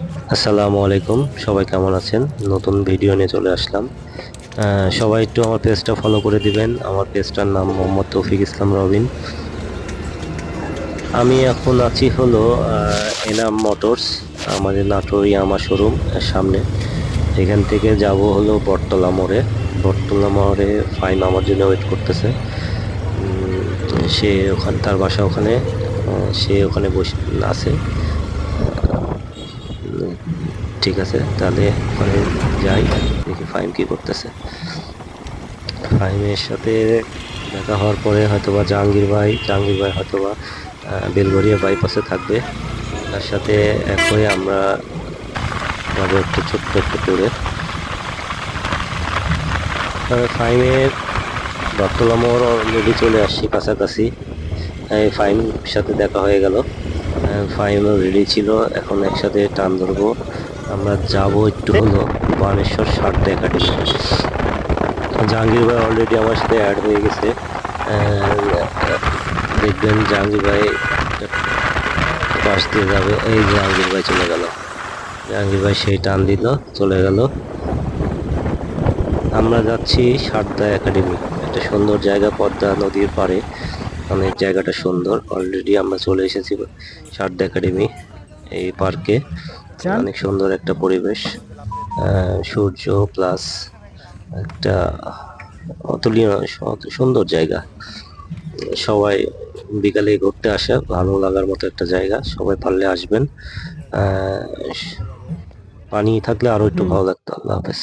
আসসালামু আলাইকুম, সবাই কেমন আছেন? নতুন ভিডিও নিয়ে চলে আসলাম। সবাই একটু আমার পেজটা ফলো করে দিবেন। আমার পেজটার নাম মোহাম্মদ তৌফিক ইসলাম রবিন। আমি এখন আছি হলো এনাম মোটরস, আমাদের নাটোর ইয়ামা শোরুম সামনে। এখান থেকে যাব হলো বটতলা মোড়ে। বটতলা মোড়ে ফাইম আমার জন্য ওয়েট করতেছে। সে ওখানে, তার বাসা ওখানে। সে ওখানে বসে আছে। উম, ঠিক আছে, তাহলে ওখানে যাই, দেখি ফাহিম কি করতেছে। ফাহিমের সাথে দেখা হওয়ার পরে হয়তোবা জাহাঙ্গীর ভাই হয়তোবা বেলগড়িয়া বাইপাসে থাকবে। তার সাথে এক হয়ে আমরা যাবো একটু ছোট্ট একটা ট্যুরে। ফাহিমের বটতলা মোড় অলরেডি চলে আসছি কাছাকাছি। ফাহিমের সাথে দেখা হয়ে গেল। ফাহিমও রেডি ছিল, এখন একসাথে টান ধরবো। আমরা যাব একটু হলো বানেশ্বর সারদা একাডেমি। জাহাঙ্গীর ভাই অলরেডি আমার সাথে অ্যাড হয়ে গেছে। দেখবেন জাহাঙ্গীর ভাই পাশ দিয়ে যাবে। এই জাহাঙ্গীর ভাই চলে গেল। জাহাঙ্গীর ভাই সেই টান দিল, চলে গেল। আমরা যাচ্ছি সারদা একাডেমি, একটা সুন্দর জায়গা, পদ্মা নদীর পাড়ে। অনেক জায়গাটা সুন্দর। অলরেডি আমরা চলে এসেছি সারদা একাডেমি এই পার্কে। চান অনেক সুন্দর একটা পরিবেশ, সূর্য প্লাস একটা অতুলনীয় সুন্দর জায়গা। সবাই বিকালে ঘুরতে আসে, ভালো লাগার মতো একটা জায়গা, সবাই পারলে আসবেন। আহ পানি থাকলে আরো একটু হুম ভালো লাগতো। আল্লাহ হাফেজ।